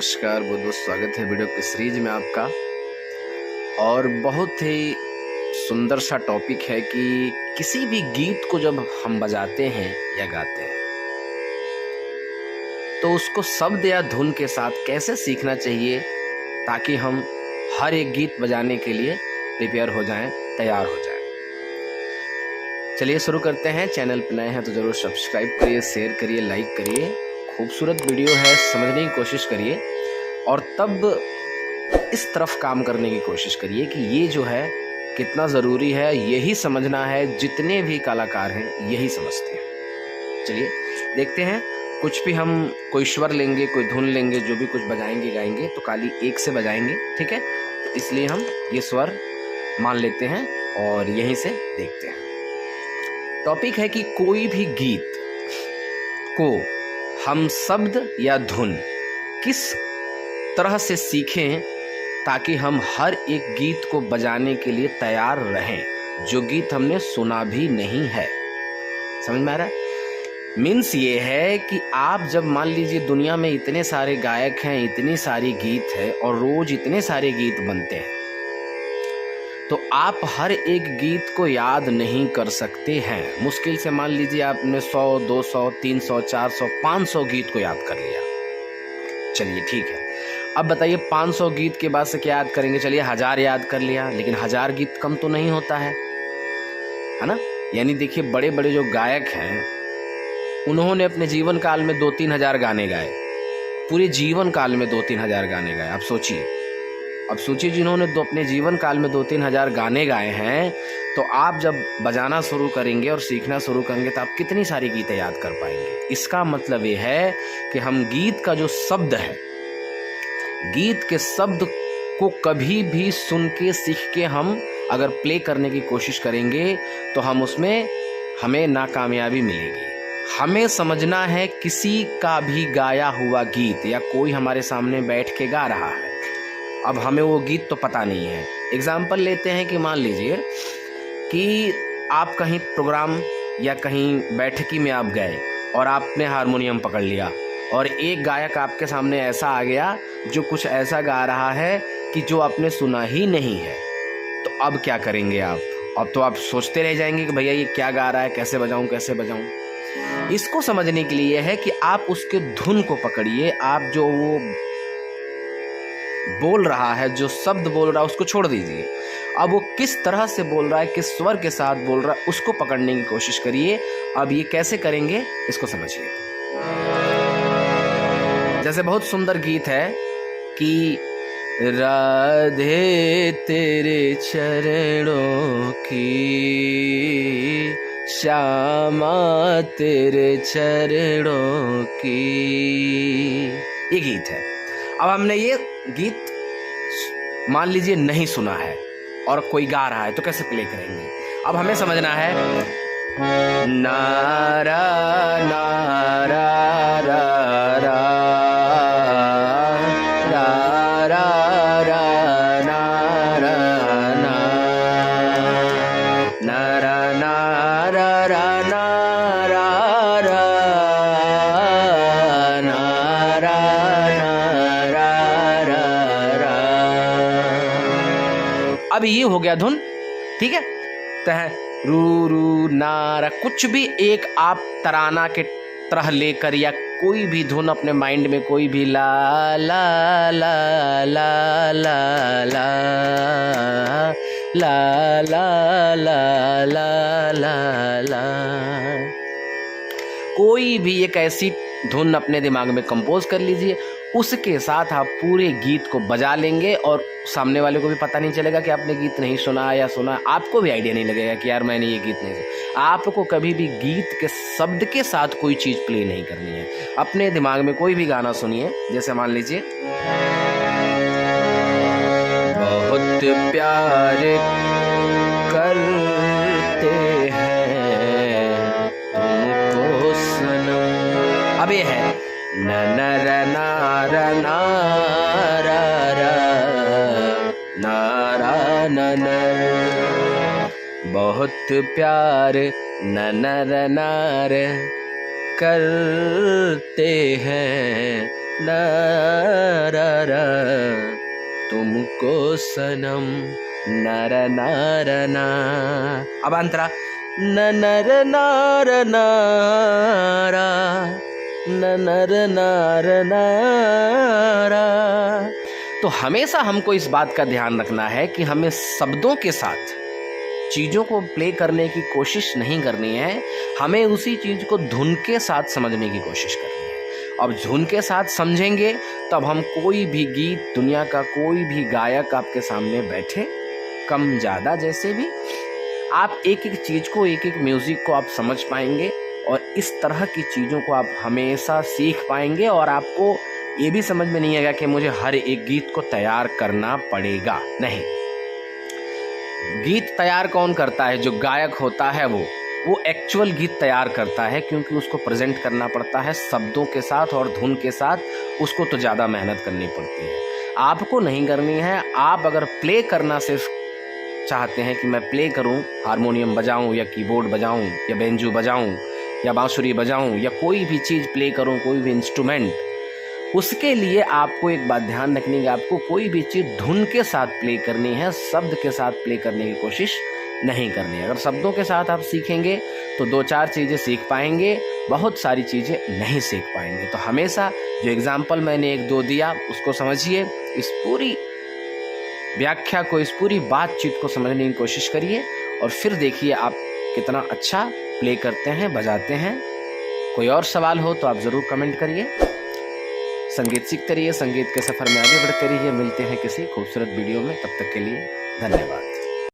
नमस्कार, बहुत बहुत स्वागत है वीडियो की सीरीज में आपका। और बहुत ही सुंदर सा टॉपिक है कि किसी भी गीत को जब हम बजाते हैं या गाते हैं तो उसको शब्द या धुन के साथ कैसे सीखना चाहिए ताकि हम हर एक गीत बजाने के लिए प्रिपेयर हो जाएं, तैयार हो जाएं। चलिए शुरू करते हैं। चैनल पर नए हैं तो ज़रूर सब्सक्राइब करिए, शेयर करिए, लाइक करिए। खूबसूरत वीडियो है, समझने की कोशिश करिए और तब इस तरफ काम करने की कोशिश करिए कि ये जो है कितना ज़रूरी है, यही समझना है। जितने भी कलाकार हैं यही समझते हैं। चलिए देखते हैं। कुछ भी हम कोई स्वर लेंगे, कोई धुन लेंगे, जो भी कुछ बजाएंगे गाएंगे तो खाली एक से बजाएंगे, ठीक है। तो इसलिए हम ये स्वर मान लेते हैं और यहीं से देखते हैं। टॉपिक है कि कोई भी गीत को हम शब्द या धुन किस तरह से सीखें ताकि हम हर एक गीत को बजाने के लिए तैयार रहें जो गीत हमने सुना भी नहीं है। समझ में आ रहा है? मीन्स ये है कि आप जब मान लीजिए दुनिया में इतने सारे गायक हैं, इतनी सारी गीत है और रोज इतने सारे गीत बनते हैं तो आप हर एक गीत को याद नहीं कर सकते हैं। मुश्किल से मान लीजिए आपने 100, 200, 300, 400, 500 गीत को याद कर लिया। चलिए ठीक है, अब बताइए 500 गीत के बाद से क्या याद करेंगे? चलिए 1000 याद कर लिया, लेकिन 1000 गीत कम तो नहीं होता है ना। यानी देखिए बड़े बड़े जो गायक हैं उन्होंने अपने जीवन काल में 2-3 हजार गाने गाए। पूरे जीवन काल में 2-3 हजार गाने गाए। अब सोचिए जिन्होंने अपने जीवन काल में 2-3 हजार गाने गाए हैं तो आप जब बजाना शुरू करेंगे और सीखना शुरू करेंगे तो आप कितनी सारी गीतें याद कर पाएंगे। इसका मतलब ये है कि हम गीत का जो शब्द है, गीत के शब्द को कभी भी सुन के सीख के हम अगर प्ले करने की कोशिश करेंगे तो हमें नाकामयाबी मिलेगी। हमें समझना है किसी का भी गाया हुआ गीत या कोई हमारे सामने बैठ के गा रहा है, अब हमें वो गीत तो पता नहीं है। एग्जाम्पल लेते हैं कि मान लीजिए कि आप कहीं प्रोग्राम या कहीं बैठकी में आप गए और आपने हारमोनियम पकड़ लिया और एक गायक आपके सामने ऐसा आ गया जो कुछ ऐसा गा रहा है कि जो आपने सुना ही नहीं है। तो अब क्या करेंगे आप? अब तो आप सोचते रह जाएंगे कि भैया ये क्या गा रहा है, कैसे बजाऊं। इसको समझने के लिए है कि आप उसके धुन को पकड़िए। आप जो वो बोल रहा है, जो शब्द बोल रहा है उसको छोड़ दीजिए। अब वो किस तरह से बोल रहा है, किस स्वर के साथ बोल रहा है, उसको पकड़ने की कोशिश करिए। अब ये कैसे करेंगे इसको समझिए। जैसे बहुत सुंदर गीत है कि राधे तेरे चरणों की, श्यामा तेरे चरणों की, ये गीत है। अब हमने ये गीत मान लीजिए नहीं सुना है और कोई गा रहा है तो कैसे प्ले करेंगे? अब हमें समझना है नारा नारा रा रा रा रा रा नारा ना नारा नारा रा नारा रा नारा अब ये हो गया धुन, ठीक है। तह रू रू नारा, कुछ भी एक आप तराना के तरह लेकर या कोई भी धुन अपने माइंड में, कोई भी ला ला ला ला ला ला ला ला ला ला ला ला, कोई भी एक ऐसी धुन अपने दिमाग में कंपोज कर लीजिए। उसके साथ आप पूरे गीत को बजा लेंगे और सामने वाले को भी पता नहीं चलेगा कि आपने गीत नहीं सुना या सुना। आपको भी आइडिया नहीं लगेगा कि यार मैंने ये गीत नहीं सुना। आपको कभी भी गीत के शब्द के साथ कोई चीज़ प्ले नहीं करनी है। अपने दिमाग में कोई भी गाना सुनिए, जैसे मान लीजिए बहुत प्यार करते हैं तुमको सनम। अब ये है न न र ना र ना रा रा ना रा न न, बहुत प्यार न न र ना र करते हैं नारा प्यारा तुमको सनम नर नार ना। अब अंतरा न नर नार नारा न नर नार नारा। तो हमेशा हमको इस बात का ध्यान रखना है कि हमें शब्दों के साथ चीज़ों को प्ले करने की कोशिश नहीं करनी है, हमें उसी चीज़ को धुन के साथ समझने की कोशिश करनी है। अब धुन के साथ समझेंगे तब हम कोई भी गीत, दुनिया का कोई भी गायक आपके सामने बैठे, कम ज़्यादा जैसे भी, आप एक एक चीज़ को, एक एक म्यूज़िक को आप समझ पाएंगे और इस तरह की चीज़ों को आप हमेशा सीख पाएंगे। और आपको ये भी समझ में नहीं आएगा कि मुझे हर एक गीत को तैयार करना पड़ेगा, नहीं। गीत तैयार कौन करता है? जो गायक होता है वो एक्चुअल गीत तैयार करता है, क्योंकि उसको प्रेजेंट करना पड़ता है शब्दों के साथ और धुन के साथ, उसको तो ज़्यादा मेहनत करनी पड़ती है। आपको नहीं करनी है। आप अगर प्ले करना सिर्फ चाहते हैं कि मैं प्ले करूं, हारमोनियम बजाऊं या कीबोर्ड बजाऊं या बेंजू बजाऊं या बांसुरी बजाऊं या कोई भी चीज़ प्ले करूं, कोई भी इंस्ट्रूमेंट, उसके लिए आपको एक बात ध्यान रखनी है, आपको कोई भी चीज़ धुन के साथ प्ले करनी है, शब्द के साथ प्ले करने की कोशिश नहीं करनी है। अगर शब्दों के साथ आप सीखेंगे तो 2-4 चीज़ें सीख पाएंगे, बहुत सारी चीज़ें नहीं सीख पाएंगे। तो हमेशा जो एग्जाम्पल मैंने 1-2 दिया उसको समझिए, इस पूरी व्याख्या को, इस पूरी बातचीत को समझने की कोशिश करिए और फिर देखिए आप कितना अच्छा प्ले करते हैं, बजाते हैं। कोई और सवाल हो तो आप ज़रूर कमेंट करिए। संगीत सीखते रहिए, संगीत के सफ़र में आगे बढ़ते रहिए। मिलते हैं किसी खूबसूरत वीडियो में, तब तक के लिए धन्यवाद।